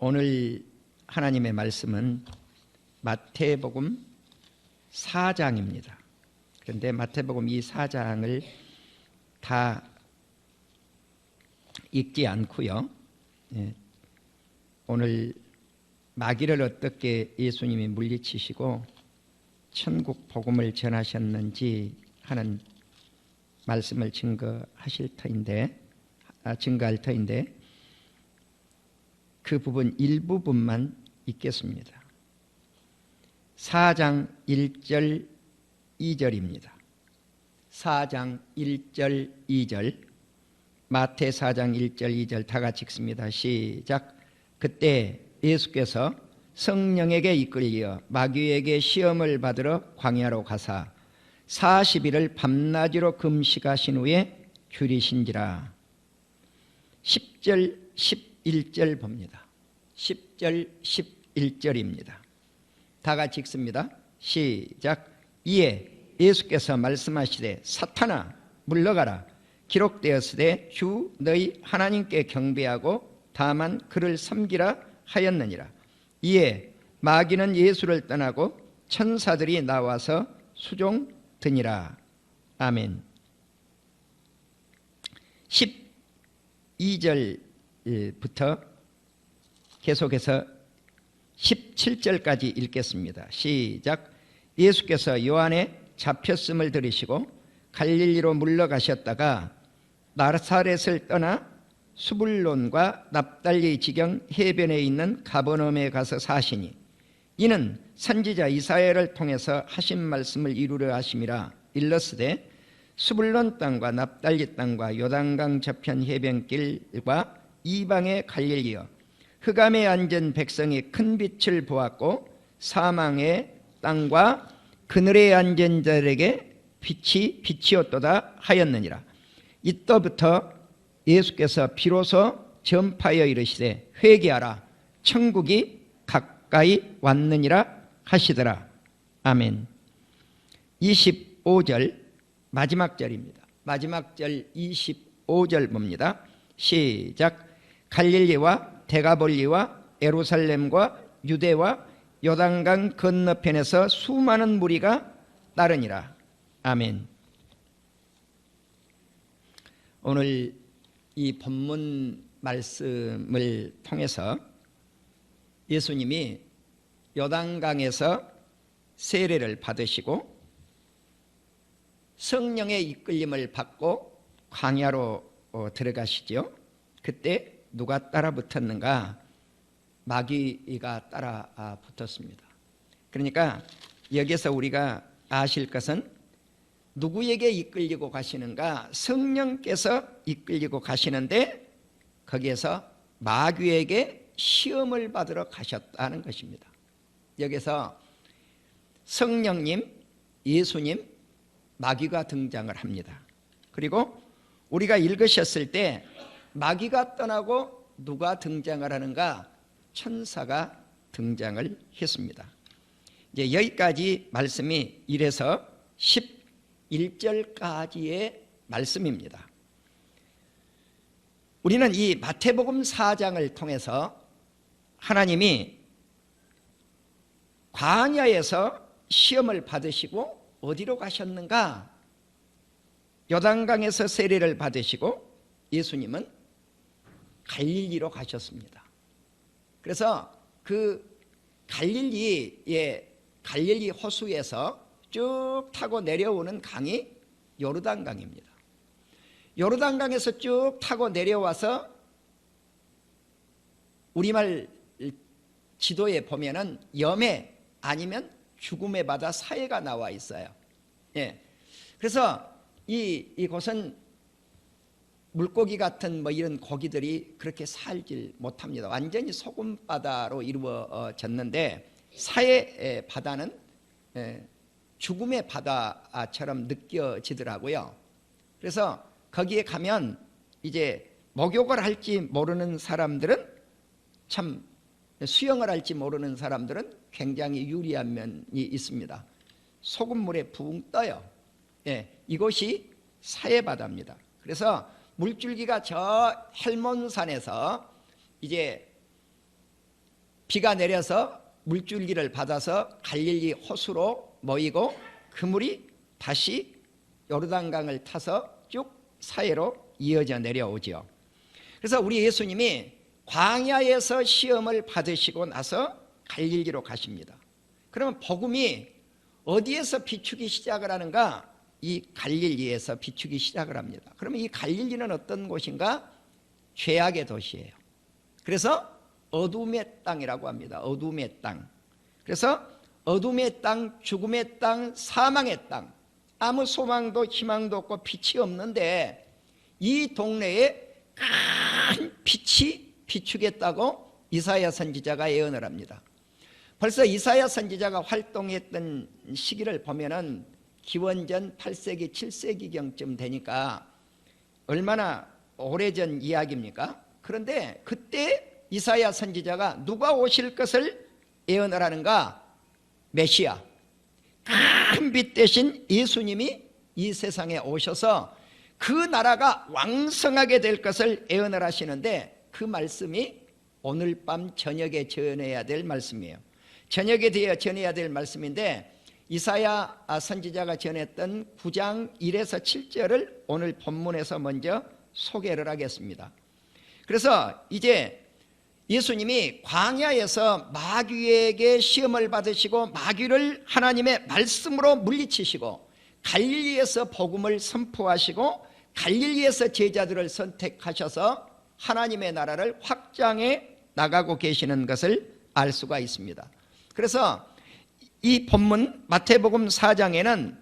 오늘 하나님의 말씀은 마태복음 4장입니다. 그런데 마태복음 이 4장을 다 읽지 않고요. 오늘 마귀를 어떻게 예수님이 물리치시고 천국 복음을 전하셨는지 하는 말씀을 증거할 터인데 그 부분 일부분만 읽겠습니다. 4장 1절 2절입니다. 4장 1절 2절 마태 4장 1절 2절 다 같이 읽습니다. 시작. 그때 예수께서 성령에게 이끌려 마귀에게 시험을 받으러 광야로 가사 40일을 밤낮으로 금식하신 후에 줄이신지라. 10절 11절 봅니다. 10절 11절입니다. 다 같이 읽습니다. 시작. 이에 예수께서 말씀하시되 사탄아 물러가라. 기록되었으되 주 너희 하나님께 경배하고 다만 그를 섬기라 하였느니라. 이에 마귀는 예수를 떠나고 천사들이 나와서 수종드니라. 아멘. 12절부터 계속해서 17절까지 읽겠습니다. 시작. 예수께서 요한의 잡혔음을 들으시고 갈릴리로 물러가셨다가 나사렛을 떠나 수불론과 납달리 지경 해변에 있는 가버나움에 가서 사시니 이는 선지자 이사야를 통해서 하신 말씀을 이루려 하심이라. 일러스되 수불론 땅과 납달리 땅과 요단강 저편 해변길과 이방의 갈릴리여 흑암에 앉은 백성이 큰 빛을 보았고 사망의 땅과 그늘에 앉은 자들에게 빛이 빛이었도다 하였느니라. 이때부터 예수께서 비로소 전파하여 이르시되 회개하라 천국이 가까이 왔느니라 하시더라. 아멘. 25절 마지막 절입니다. 마지막 절 25절 봅니다. 시작. 갈릴리와 데가볼리와 예루살렘과 유대와 요단강 건너편에서 수많은 무리가 따르니라. 아멘. 오늘 이 본문 말씀을 통해서 예수님이 요단강에서 세례를 받으시고 성령의 이끌림을 받고 광야로 들어가시죠. 그때 누가 따라 붙었는가? 마귀가 따라 붙었습니다. 그러니까 여기서 우리가 아실 것은 누구에게 이끌리고 가시는가? 성령께서 이끌리고 가시는데 거기에서 마귀에게 시험을 받으러 가셨다는 것입니다. 여기서 성령님, 예수님, 마귀가 등장을 합니다. 그리고 우리가 읽으셨을 때 마귀가 떠나고 누가 등장을 하는가? 천사가 등장을 했습니다. 이제 여기까지 말씀이 이래서 11절까지의 말씀입니다. 우리는 이 마태복음 4장을 통해서 하나님이 광야에서 시험을 받으시고 어디로 가셨는가? 요단강에서 세례를 받으시고 예수님은 갈릴리로 가셨습니다. 그래서 그 갈릴리 호수에서 쭉 타고 내려오는 강이 요르단강입니다. 요르단강에서 쭉 타고 내려와서 우리말 지도에 보면은 염해 아니면 죽음의 바다 사해가 나와 있어요. 그래서 이곳은 물고기 같은 이런 고기들이 그렇게 살질 못합니다. 완전히 소금바다로 이루어졌는데 사해 바다는 죽음의 바다처럼 느껴지더라고요. 그래서 거기에 가면 이제 목욕을 할지 모르는 사람들은 참 수영을 할지 모르는 사람들은 굉장히 유리한 면이 있습니다. 소금물에 붕 떠요. 이곳이 사해 바다입니다. 그래서 물줄기가 저 헬몬산에서 이제 비가 내려서 물줄기를 받아서 갈릴리 호수로 모이고 그 물이 다시 요르단강을 타서 쭉 사해로 이어져 내려오죠. 그래서 우리 예수님이 광야에서 시험을 받으시고 나서 갈릴리로 가십니다. 그러면 복음이 어디에서 비추기 시작을 하는가? 이 갈릴리에서 비추기 시작을 합니다. 그러면 이 갈릴리는 어떤 곳인가? 죄악의 도시예요. 그래서 어둠의 땅이라고 합니다. 어둠의 땅. 그래서 어둠의 땅, 죽음의 땅, 사망의 땅, 아무 소망도 희망도 없고 빛이 없는데 이 동네에 큰 빛이 비추겠다고 이사야 선지자가 예언을 합니다. 벌써 이사야 선지자가 활동했던 시기를 보면은 기원전 8세기, 7세기경쯤 되니까 얼마나 오래전 이야기입니까? 그런데 그때 이사야 선지자가 누가 오실 것을 예언을 하는가? 메시아, 큰 빛 대신 예수님이 이 세상에 오셔서 그 나라가 왕성하게 될 것을 예언을 하시는데 그 말씀이 오늘 밤 저녁에 전해야 될 말씀이에요. 저녁에 되어 전해야 될 말씀인데 이사야 선지자가 전했던 9장 1에서 7절을 오늘 본문에서 먼저 소개를 하겠습니다. 그래서 이제 예수님이 광야에서 마귀에게 시험을 받으시고 마귀를 하나님의 말씀으로 물리치시고 갈릴리에서 복음을 선포하시고 갈릴리에서 제자들을 선택하셔서 하나님의 나라를 확장해 나가고 계시는 것을 알 수가 있습니다. 그래서 이 본문 마태복음 4장에는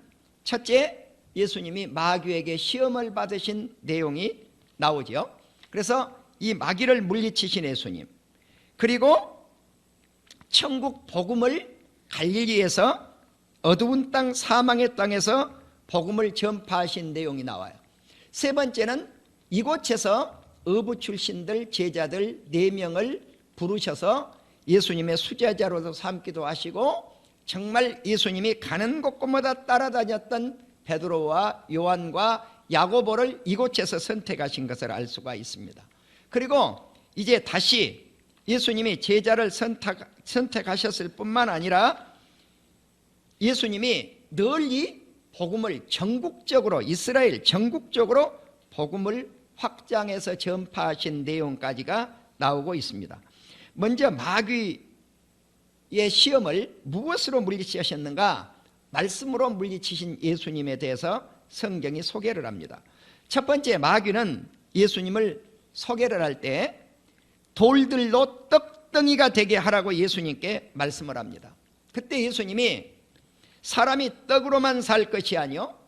첫째 예수님이 마귀에게 시험을 받으신 내용이 나오죠. 그래서 이 마귀를 물리치신 예수님, 그리고 천국 복음을 갈릴리에서 어두운 땅 사망의 땅에서 복음을 전파하신 내용이 나와요. 세 번째는 이곳에서 어부 출신들 제자들 4명을 부르셔서 예수님의 수제자로도 삼기도 하시고 정말 예수님이 가는 곳곳마다 따라다녔던 베드로와 요한과 야고보를 이곳에서 선택하신 것을 알 수가 있습니다. 그리고 이제 다시 예수님이 제자를 선택하셨을 뿐만 아니라 예수님이 널리 복음을 전국적으로 이스라엘 전국적으로 복음을 확장해서 전파하신 내용까지가 나오고 있습니다. 먼저 마귀의 시험을 무엇으로 물리치셨는가? 말씀으로 물리치신 예수님에 대해서 성경이 소개를 합니다. 첫 번째, 마귀는 예수님을 소개를 할 때 돌들로 떡덩이가 되게 하라고 예수님께 말씀을 합니다. 그때 예수님이 사람이 떡으로만 살 것이 아니요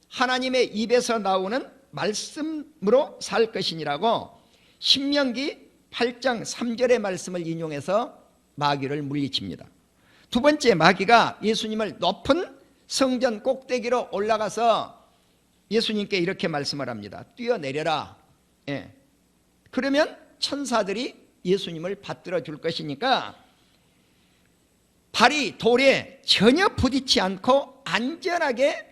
하나님의 입에서 나오는 말씀으로 살 것이니라고 신명기 8장 3절의 말씀을 인용해서 마귀를 물리칩니다. 두 번째, 마귀가 예수님을 높은 성전 꼭대기로 올라가서 예수님께 이렇게 말씀을 합니다. 뛰어내려라. 예. 그러면 천사들이 예수님을 받들어 줄 것이니까 발이 돌에 전혀 부딪히지 않고 안전하게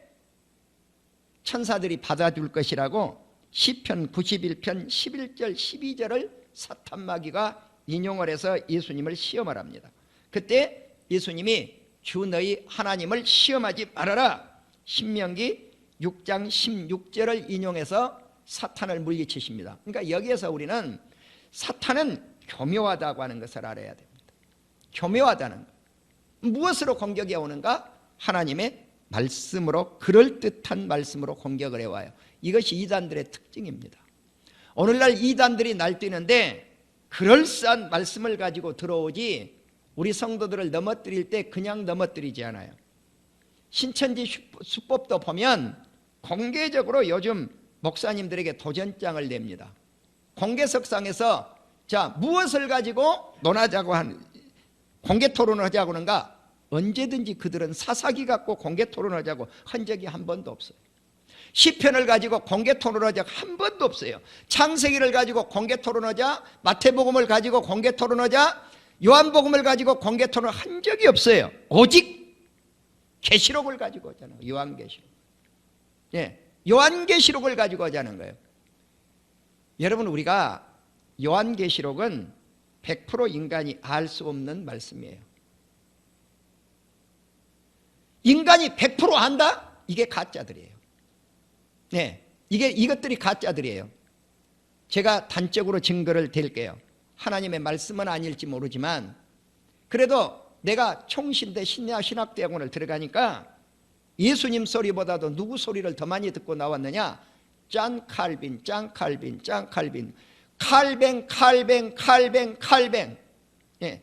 천사들이 받아줄 것이라고 시편 91편 11절 12절을 사탄 마귀가 인용을 해서 예수님을 시험을 합니다. 그때 예수님이 주 너희 하나님을 시험하지 말아라, 신명기 6장 16절을 인용해서 사탄을 물리치십니다. 그러니까 여기에서 우리는 사탄은 교묘하다고 하는 것을 알아야 됩니다. 교묘하다는 것. 무엇으로 공격해 오는가? 하나님의 말씀으로, 그럴듯한 말씀으로 공격을 해와요. 이것이 이단들의 특징입니다. 오늘날 이단들이 날뛰는데 그럴싸한 말씀을 가지고 들어오지 우리 성도들을 넘어뜨릴 때 그냥 넘어뜨리지 않아요. 신천지 수법도 보면 공개적으로 요즘 목사님들에게 도전장을 냅니다. 공개석상에서 자, 무엇을 가지고 논하자고 한 공개 토론을 하자고 하는가? 언제든지 그들은 사사기 갖고 공개 토론하자고 한 적이 한 번도 없어요. 시편을 가지고 공개 토론하자고 한 번도 없어요. 창세기를 가지고 공개 토론하자, 마태복음을 가지고 공개 토론하자, 요한복음을 가지고 공개 토론을 한 적이 없어요. 오직 계시록을 가지고 하잖아요. 요한계시록. 예, 요한계시록을 가지고 하자는 거예요. 여러분, 우리가 요한계시록은 100% 인간이 알 수 없는 말씀이에요. 인간이 100% 안다? 이게 가짜들이에요. 네, 이것들이 가짜들이에요. 제가 단적으로 증거를 드릴게요. 하나님의 말씀은 아닐지 모르지만 그래도 내가 총신대 신학대학원을 들어가니까 예수님 소리보다도 누구 소리를 더 많이 듣고 나왔느냐? 짠 칼빈, 짠 칼빈, 짠 칼빈, 칼뱅. 예.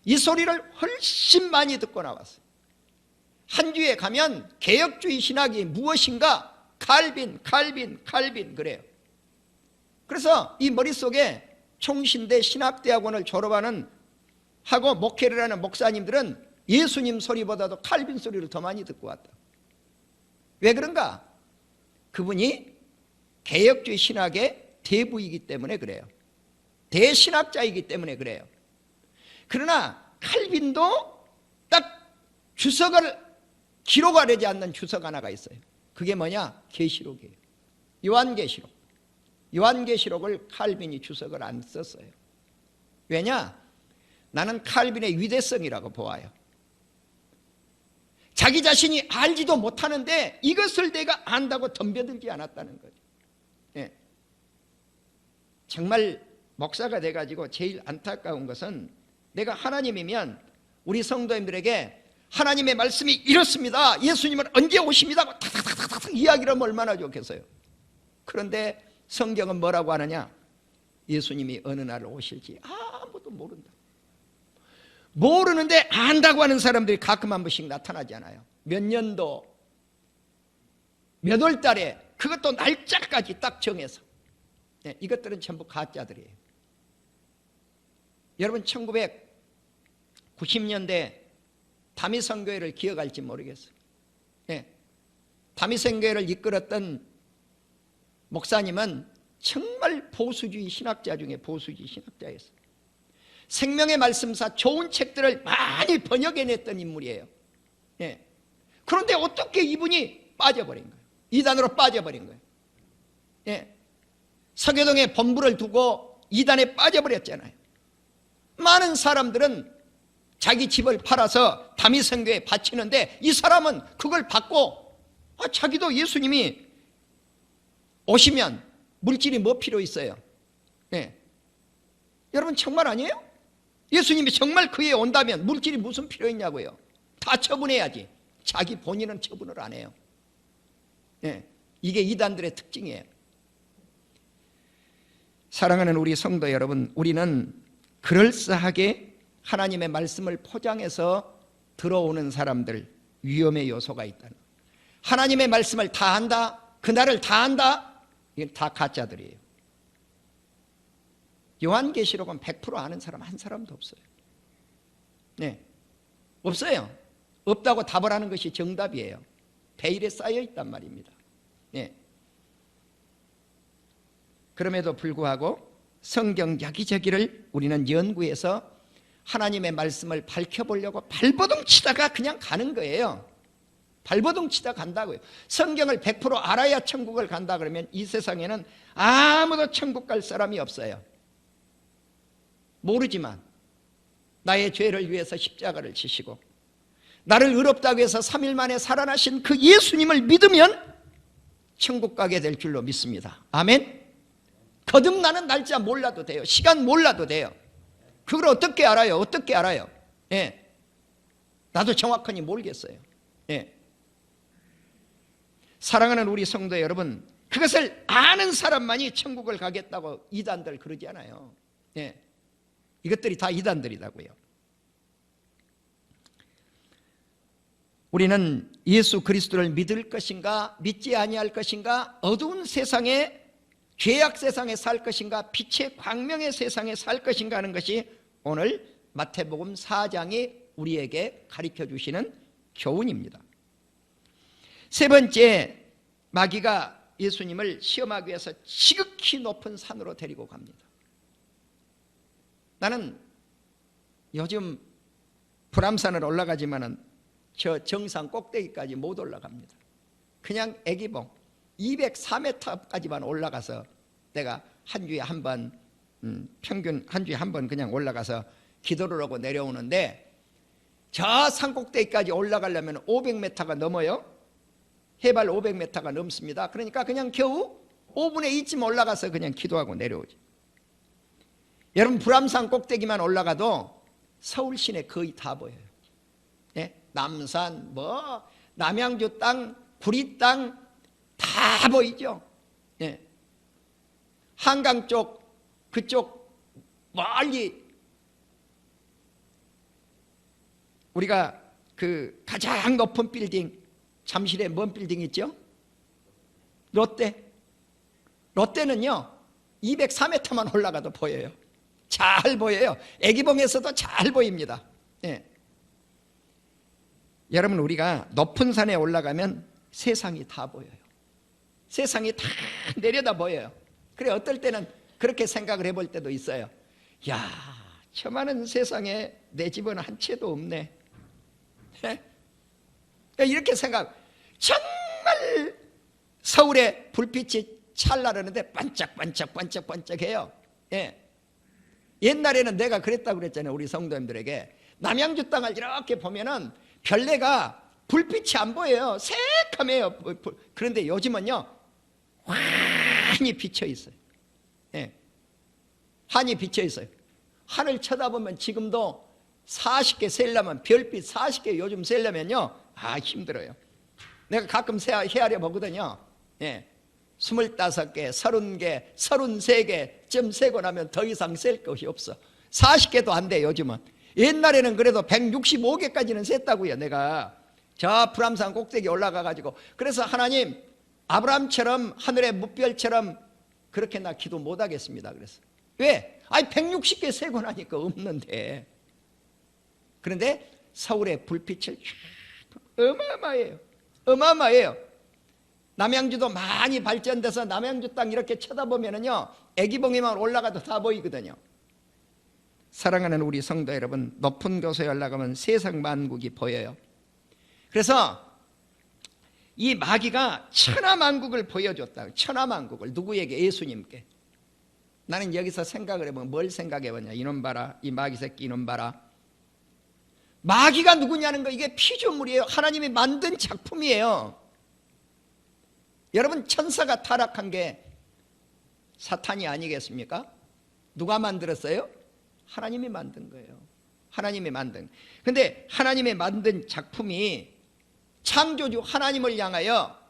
이 소리를 훨씬 많이 듣고 나왔어요. 한 주에 가면 개혁주의 신학이 무엇인가? 칼빈 그래요. 그래서 이 머릿속에 총신대 신학대학원을 졸업하는 하고 목회를 하는 목사님들은 예수님 소리보다도 칼빈 소리를 더 많이 듣고 왔다. 왜 그런가? 그분이 개혁주의 신학의 대부이기 때문에 그래요. 대신학자이기 때문에 그래요. 그러나 칼빈도 딱 주석을 기록하려지 않는 주석 하나가 있어요. 그게 뭐냐? 계시록이에요. 요한계시록을 칼빈이 주석을 안 썼어요. 왜냐? 나는 칼빈의 위대성이라고 보아요. 자기 자신이 알지도 못하는데 이것을 내가 안다고 덤벼들지 않았다는 거죠. 예. 정말 목사가 돼가지고 제일 안타까운 것은 내가 하나님이면 우리 성도님들에게 하나님의 말씀이 이렇습니다. 예수님은 언제 오십니다. 탁탁탁탁 이야기를 하면 얼마나 좋겠어요. 그런데 성경은 뭐라고 하느냐? 예수님이 어느 날 오실지 아무도 모른다. 모르는데 안다고 하는 사람들이 가끔 한 번씩 나타나지 않아요. 몇 년도 몇 월 달에 그것도 날짜까지 딱 정해서. 네, 이것들은 전부 가짜들이에요. 여러분 1990년대 다미성교회를 기억할지 모르겠어요. 네, 다미성교회를 이끌었던 목사님은 정말 보수주의 신학자 중에 보수주의 신학자였어요. 생명의 말씀사 좋은 책들을 많이 번역해냈던 인물이에요. 예. 그런데 어떻게 이분이 빠져버린 거예요? 이단으로 빠져버린 거예요. 예. 서교동에 본부를 두고 이단에 빠져버렸잖아요. 많은 사람들은 자기 집을 팔아서 다미성교에 바치는데 이 사람은 그걸 받고 자기도 예수님이 오시면 물질이 뭐 필요 있어요? 예. 여러분 정말 아니에요? 예수님이 정말 그에 온다면 물질이 무슨 필요 있냐고요? 다 처분해야지. 자기 본인은 처분을 안 해요. 예, 이게 이단들의 특징이에요. 사랑하는 우리 성도 여러분, 우리는 그럴싸하게 하나님의 말씀을 포장해서 들어오는 사람들, 위험의 요소가 있다는 거예요. 하나님의 말씀을 다 안다, 그날을 다 안다, 이건 다 가짜들이에요. 요한계시록은 100% 아는 사람 한 사람도 없어요. 네, 없어요. 없다고 답을 하는 것이 정답이에요. 베일에 쌓여 있단 말입니다. 네. 그럼에도 불구하고 성경 여기저기를 우리는 연구해서 하나님의 말씀을 밝혀보려고 발버둥 치다가 그냥 가는 거예요. 발버둥 치다 간다고요. 성경을 100% 알아야 천국을 간다 그러면 이 세상에는 아무도 천국 갈 사람이 없어요. 모르지만 나의 죄를 위해서 십자가를 지시고 나를 의롭다고 해서 3일 만에 살아나신 그 예수님을 믿으면 천국 가게 될 줄로 믿습니다. 아멘. 거듭나는 날짜 몰라도 돼요. 시간 몰라도 돼요. 그걸 어떻게 알아요? 어떻게 알아요? 예. 나도 정확하니 모르겠어요. 예. 사랑하는 우리 성도 여러분, 그것을 아는 사람만이 천국을 가겠다고 이단들 그러지 않아요. 예. 이것들이 다 이단들이라고요. 우리는 예수 그리스도를 믿을 것인가 믿지 아니할 것인가, 어두운 세상에 죄악 세상에 살 것인가 빛의 광명의 세상에 살 것인가 하는 것이 오늘 마태복음 4장이 우리에게 가르쳐 주시는 교훈입니다. 세 번째, 마귀가 예수님을 시험하기 위해서 지극히 높은 산으로 데리고 갑니다. 나는 요즘 불암산을 올라가지만은 저 정상 꼭대기까지 못 올라갑니다. 그냥 애기봉 204m까지만 올라가서 내가 한 주에 한 번 평균 한 주에 한 번 그냥 올라가서 기도를 하고 내려오는데, 저 산꼭대기까지 올라가려면 500m가 넘어요. 해발 500m가 넘습니다. 그러니까 그냥 겨우 5분의 2쯤 올라가서 그냥 기도하고 내려오죠. 여러분, 불암산 꼭대기만 올라가도 서울 시내 거의 다 보여요. 예? 남산, 남양주 땅, 구리 땅 다 보이죠. 예. 한강 쪽, 그쪽 멀리 우리가 그 가장 높은 빌딩, 잠실에 뭔 빌딩 있죠? 롯데는요 204m만 올라가도 보여요. 잘 보여요. 애기봉에서도 잘 보입니다. 예. 여러분, 우리가 높은 산에 올라가면 세상이 다 보여요. 세상이 다 내려다 보여요. 그래, 어떨 때는 그렇게 생각을 해볼 때도 있어요. 야, 저 많은 세상에 내 집은 한 채도 없네. 이렇게 생각. 정말 서울에 불빛이 찰나르는데 반짝반짝해요. 예. 옛날에는 내가 그랬다고 그랬잖아요. 우리 성도님들에게 남양주 땅을 이렇게 보면은 별내가 불빛이 안 보여요. 새카매요. 그런데 요즘은요 환히 비쳐 있어요. 예. 환히 비쳐 있어요. 하늘 쳐다보면 지금도 40개 세려면, 별빛 40개 요즘 세려면요 힘들어요. 내가 가끔 헤아려 보거든요. 예. 25개, 30개, 33개쯤 세고 나면 더 이상 셀 것이 없어. 40개도 안 돼 요즘은. 옛날에는 그래도 165개까지는 셌다고요. 내가 저 불암산 꼭대기 올라가 가지고. 그래서 하나님, 아브라함처럼 하늘의 무별처럼 그렇게 나 기도 못 하겠습니다. 그래서 왜? 160개 세고 나니까 없는데. 그런데 서울의 불빛을 어마어마해요. 어마어마해요. 남양주도 많이 발전돼서 남양주 땅 이렇게 쳐다보면은요 애기봉에만 올라가도 다 보이거든요. 사랑하는 우리 성도 여러분, 높은 곳에 올라가면 세상 만국이 보여요. 그래서 이 마귀가 천하만국을 보여줬다. 천하만국을 누구에게? 예수님께. 나는 여기서 생각을 해보면 뭘 생각해보냐. 이놈 봐라, 이 마귀 새끼 이놈 봐라. 마귀가 누구냐는 거, 이게 피조물이에요. 하나님이 만든 작품이에요. 여러분, 천사가 타락한 게 사탄이 아니겠습니까? 누가 만들었어요? 하나님이 만든 거예요. 하나님이 만든. 근데 하나님이 만든 작품이 창조주 하나님을 향하여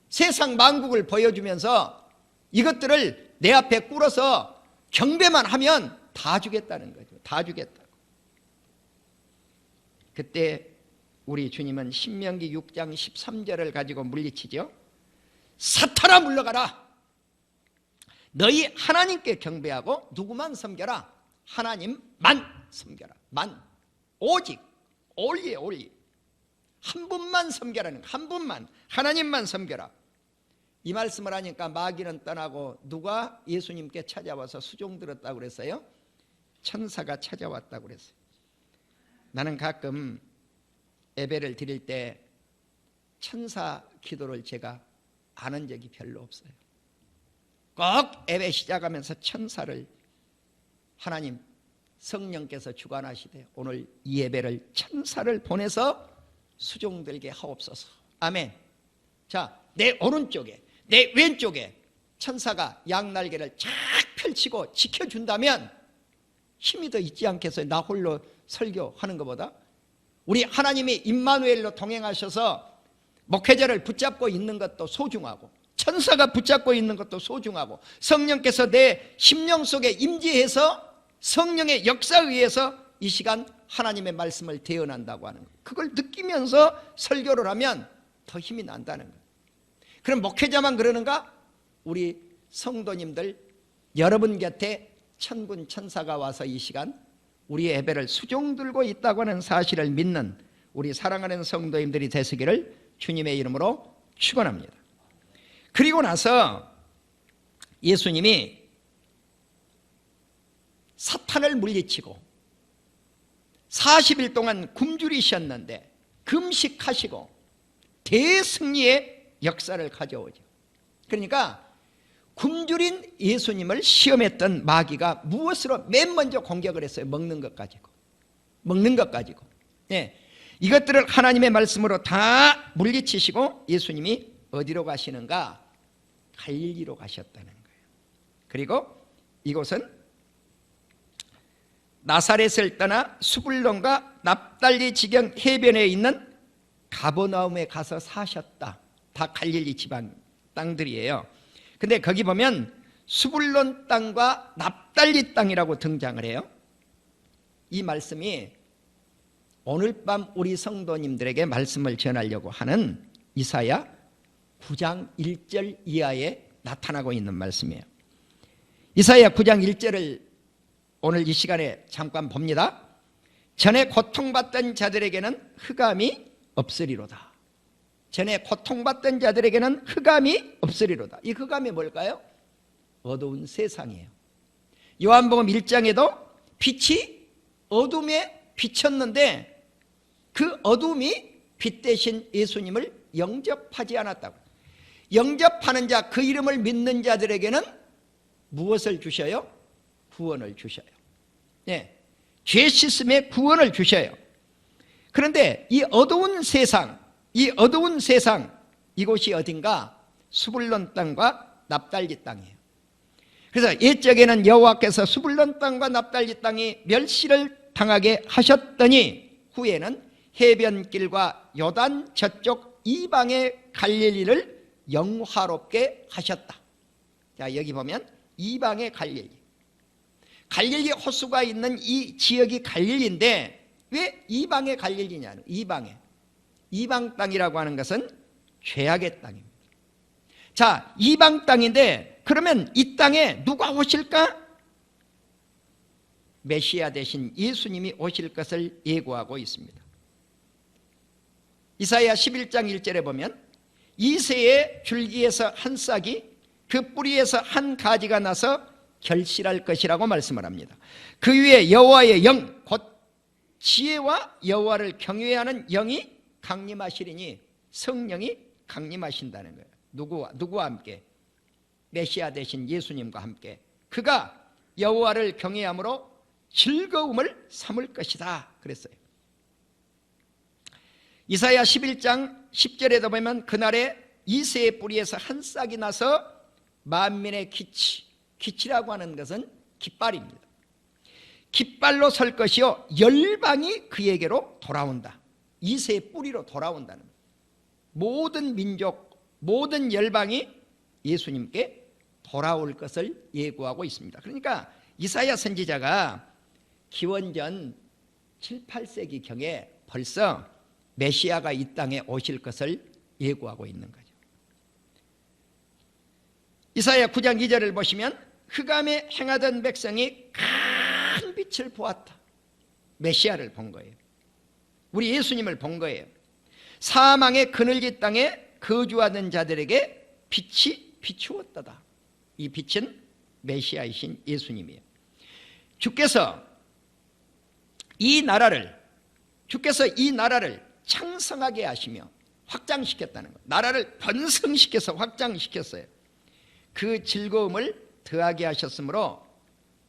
세상 만국을 보여주면서 이것들을 내 앞에 꿇어서 경배만 하면 다 주겠다는 거죠. 다 주겠다고. 그때 우리 주님은 신명기 6장 13절을 가지고 물리치죠. 사탄아 물러가라. 너희 하나님께 경배하고 누구만 섬겨라? 하나님만 섬겨라. 만, 오직, 올리 한 분만 섬겨라는 거. 한 분만, 하나님만 섬겨라. 이 말씀을 하니까 마귀는 떠나고 누가 예수님께 찾아와서 수종 들었다고 그랬어요? 천사가 찾아왔다고 그랬어요. 나는 가끔 예배를 드릴 때 천사 기도를 제가 아는 적이 별로 없어요. 꼭 예배 시작하면서 천사를, 하나님 성령께서 주관하시되 오늘 이 예배를 천사를 보내서 수종들게 하옵소서. 아멘. 자, 내 오른쪽에, 내 왼쪽에 천사가 양날개를 쫙 펼치고 지켜준다면 힘이 더 있지 않겠어요? 나 홀로 설교하는 것보다. 우리 하나님이 임마누엘로 동행하셔서 목회자를 붙잡고 있는 것도 소중하고, 천사가 붙잡고 있는 것도 소중하고, 성령께서 내 심령 속에 임재해서 성령의 역사에 의해서 이 시간 하나님의 말씀을 대언한다고 하는 거예요. 그걸 느끼면서 설교를 하면 더 힘이 난다는 거예요. 그럼 목회자만 그러는가? 우리 성도님들, 여러분 곁에 천군 천사가 와서 이 시간 우리의 예배를 수종 들고 있다고 하는 사실을 믿는 우리 사랑하는 성도님들이 되시기를 주님의 이름으로 축원합니다. 그리고 나서 예수님이 사탄을 물리치고 40일 동안 굶주리셨는데 금식하시고 대승리의 역사를 가져오죠. 그러니까 굶주린 예수님을 시험했던 마귀가 무엇으로 맨 먼저 공격을 했어요? 먹는 것 가지고. 먹는 것 가지고. 네. 이것들을 하나님의 말씀으로 다 물리치시고 예수님이 어디로 가시는가? 갈릴리로 가셨다는 거예요. 그리고 이곳은 나사렛을 떠나 수불론과 납달리 지경 해변에 있는 가버나움에 가서 사셨다. 다 갈릴리 지방 땅들이에요. 근데 거기 보면 수불론 땅과 납달리 땅이라고 등장을 해요. 이 말씀이 오늘 밤 우리 성도님들에게 말씀을 전하려고 하는 이사야 9장 1절 이하에 나타나고 있는 말씀이에요. 이사야 9장 1절을 오늘 이 시간에 잠깐 봅니다. 전에 고통받던 자들에게는 흑암이 없으리로다. 전에 고통받던 자들에게는 흑암이 없으리로다. 이 흑암이 뭘까요? 어두운 세상이에요. 요한복음 1장에도 빛이 어둠에 비쳤는데 그 어둠이 빛 대신 예수님을 영접하지 않았다고. 영접하는 자, 그 이름을 믿는 자들에게는 무엇을 주셔요? 구원을 주셔요. 네, 죄 씻음의 구원을 주셔요. 그런데 이 어두운 세상, 이곳이 어딘가? 수불론 땅과 납달리 땅이에요. 그래서 옛적에는 여호와께서 수불론 땅과 납달리 땅이 멸시를 당하게 하셨더니 후에는 해변길과 요단 저쪽 이방의 갈릴리를 영화롭게 하셨다. 자, 여기 보면 이방의 갈릴리. 갈릴리 호수가 있는 이 지역이 갈릴리인데 왜 이방의 갈릴리냐는, 이방 땅이라고 하는 것은 죄악의 땅입니다. 자, 이방 땅인데 그러면 이 땅에 누가 오실까? 메시아 대신 예수님이 오실 것을 예고하고 있습니다. 이사야 11장 1절에 보면 이새의 줄기에서 한 싹이 그 뿌리에서 한 가지가 나서 결실할 것이라고 말씀을 합니다. 그 위에 여호와의 영, 곧 지혜와 여호와를 경외하는 영이 강림하시리니, 성령이 강림하신다는 거예요. 누구와 함께? 메시아 대신 예수님과 함께. 그가 여호와를 경외함으로 즐거움을 삼을 것이다 그랬어요. 이사야 11장 10절에도 보면 그날에 이새의 뿌리에서 한 싹이 나서 만민의 기치라고 하는 것은 깃발입니다. 깃발로 설 것이요 열방이 그에게로 돌아온다. 이새의 뿌리로 돌아온다는 거예요. 모든 민족, 모든 열방이 예수님께 돌아올 것을 예고하고 있습니다. 그러니까 이사야 선지자가 기원전 7, 8세기 경에 벌써 메시아가 이 땅에 오실 것을 예고하고 있는 거죠. 이사야 9장 2절을 보시면 흑암에 행하던 백성이 큰 빛을 보았다. 메시아를 본 거예요. 우리 예수님을 본 거예요. 사망의 그늘진 땅에 거주하던 자들에게 빛이 비추었다다. 이 빛은 메시아이신 예수님이에요. 주께서 이 나라를 창성하게 하시며 확장시켰다는 거예요. 나라를 번성시켜서 확장시켰어요. 그 즐거움을 더하게 하셨으므로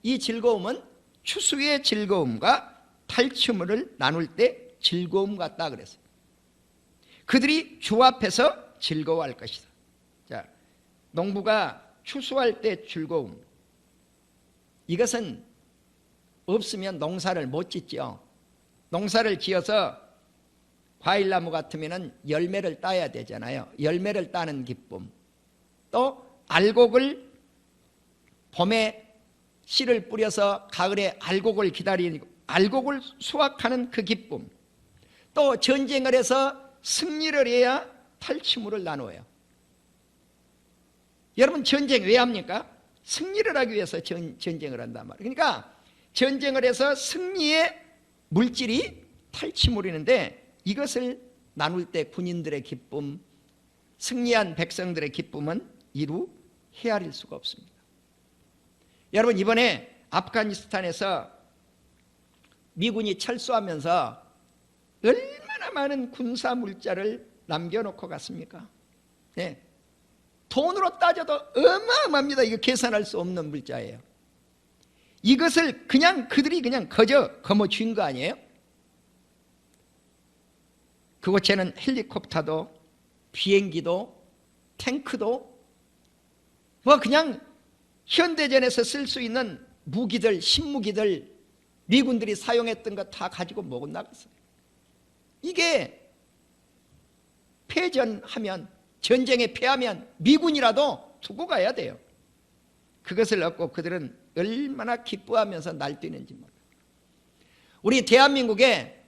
이 즐거움은 추수의 즐거움과 탈취물을 나눌 때 즐거움 같다 그랬어요. 그들이 주 앞에서 즐거워할 것이다. 자, 농부가 추수할 때 즐거움, 이것은 없으면 농사를 못 짓죠. 농사를 지어서 과일나무 같으면 열매를 따야 되잖아요. 열매를 따는 기쁨, 또 알곡을 봄에 씨를 뿌려서 가을에 알곡을 기다리고 알곡을 수확하는 그 기쁨, 또 전쟁을 해서 승리를 해야 탈취물을 나눠요. 여러분, 전쟁 왜 합니까? 승리를 하기 위해서 전쟁을 한단 말이에요. 그러니까 전쟁을 해서 승리의 물질이 탈취물이는데 이것을 나눌 때 군인들의 기쁨, 승리한 백성들의 기쁨은 이루 헤아릴 수가 없습니다. 여러분, 이번에 아프가니스탄에서 미군이 철수하면서 얼마나 많은 군사 물자를 남겨놓고 갔습니까? 네. 돈으로 따져도 어마어마합니다. 이거 계산할 수 없는 물자예요. 이것을 그냥 그들이 그냥 거저 거머쥔 거 아니에요? 그곳에는 헬리콥터도 비행기도 탱크도 뭐 그냥 현대전에서 쓸 수 있는 무기들, 신무기들 미군들이 사용했던 거 다 가지고 못 나갔어요. 이게 패전하면, 전쟁에 패하면 미군이라도 두고 가야 돼요. 그것을 얻고 그들은 얼마나 기뻐하면서 날뛰는지 몰라요. 우리 대한민국의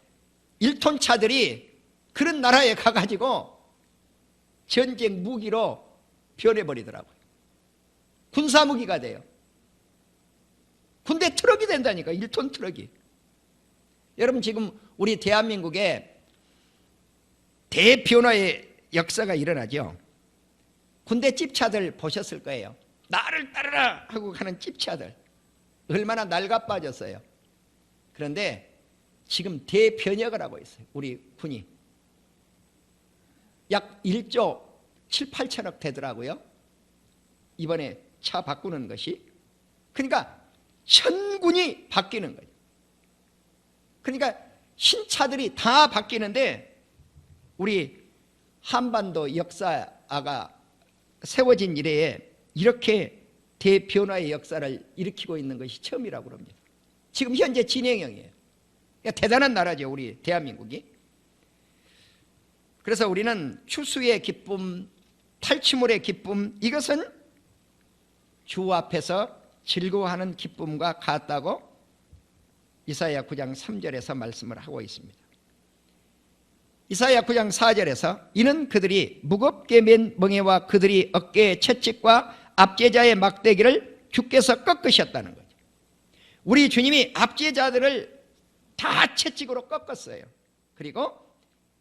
1톤 차들이 그런 나라에 가가지고 전쟁 무기로 변해버리더라고요. 군사무기가 돼요. 군대 트럭이 된다니까. 1톤 트럭이. 여러분 지금 우리 대한민국에 대변화의 역사가 일어나죠. 군대 집차들 보셨을 거예요. 나를 따르라 하고 가는 집차들 얼마나 낡아 빠졌어요. 그런데 지금 대변혁을 하고 있어요. 우리 군이 약 1조 7, 8천억 되더라고요. 이번에 차 바꾸는 것이. 그러니까 천군이 바뀌는 거예요. 그러니까 신차들이 다 바뀌는데 우리 한반도 역사가 세워진 이래에 이렇게 대변화의 역사를 일으키고 있는 것이 처음이라고 합니다. 지금 현재 진행형이에요. 그러니까 대단한 나라죠, 우리 대한민국이. 그래서 우리는 추수의 기쁨, 탈취물의 기쁨, 이것은 주 앞에서 즐거워하는 기쁨과 같다고 이사야 9장 3절에서 말씀을 하고 있습니다. 이사야 9장 4절에서 이는 그들이 무겁게 맨 멍에와 그들이 어깨의 채찍과 압제자의 막대기를 주께서 꺾으셨다는 거죠. 우리 주님이 압제자들을 다 채찍으로 꺾었어요. 그리고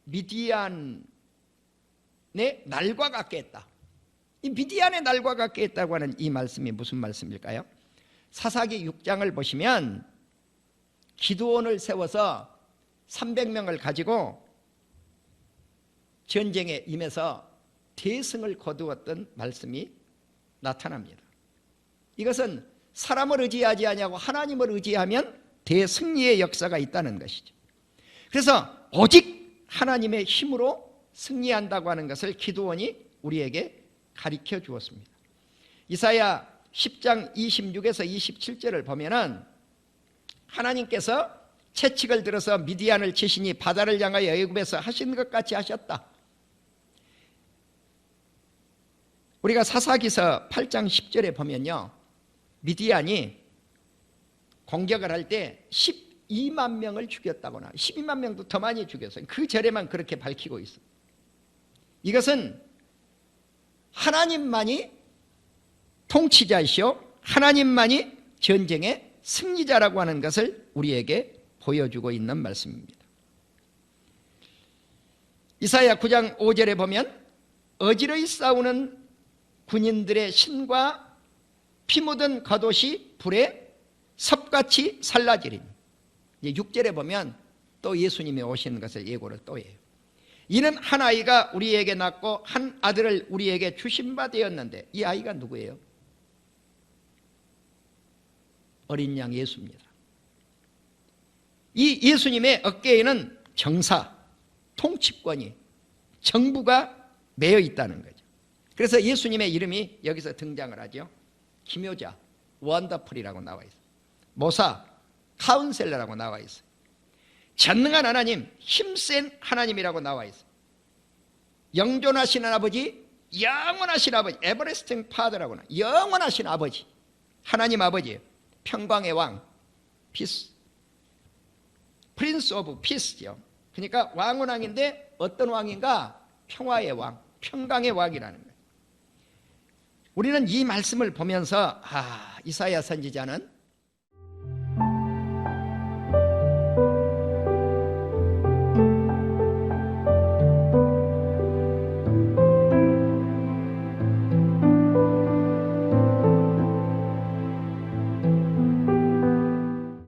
미디안의 날과 같게 했다. 이 미디안의 날과 같게 했다고 하는 이 말씀이 무슨 말씀일까요? 사사기 6장을 보시면 기드온을 세워서 300명을 가지고 전쟁에 임해서 대승을 거두었던 말씀이 나타납니다. 이것은 사람을 의지하지 아니하고 하나님을 의지하면 대승리의 역사가 있다는 것이죠. 그래서 오직 하나님의 힘으로 승리한다고 하는 것을 기드온이 우리에게 가르쳐 주었습니다. 이사야 10장 26에서 27절을 보면은 하나님께서 채찍을 들어서 미디안을 치시니 바다를 향하여 애굽에서 하신 것 같이 하셨다. 우리가 사사기서 8장 10절에 보면요, 미디안이 공격을 할 때 12만 명을 죽였다고 나와요. 12만 명도 더 많이 죽였어요. 그 절에만 그렇게 밝히고 있어요. 이것은 하나님만이 통치자이시오, 하나님만이 전쟁의 승리자라고 하는 것을 우리에게 보여주고 있는 말씀입니다. 이사야 9장 5절에 보면 어지러이 싸우는 군인들의 신과 피 묻은 겉옷이 불에 섭같이 살라지리니, 6절에 보면 또 예수님이 오시는 것을 예고를 또 해요. 이는 한 아이가 우리에게 낳고 한 아들을 우리에게 주신 바 되었는데, 이 아이가 누구예요? 어린 양 예수입니다. 이 예수님의 어깨에는 정사, 통치권이, 정부가 매여 있다는 거죠. 그래서 예수님의 이름이 여기서 등장을 하죠. 기묘자, 원더풀이라고 나와 있어요. 모사, 카운셀러라고 나와 있어요. 전능한 하나님, 힘센 하나님이라고 나와 있어요. 영존하시는 아버지, 영원하신 아버지, 에버레스팅 파더라고 나와요. 영원하신 아버지, 하나님 아버지예요. 평강의 왕, 피스, 프린스 오브 피스죠. 그러니까 왕은 왕인데 어떤 왕인가? 평화의 왕, 평강의 왕이라는 거예요. 우리는 이 말씀을 보면서 이사야 선지자는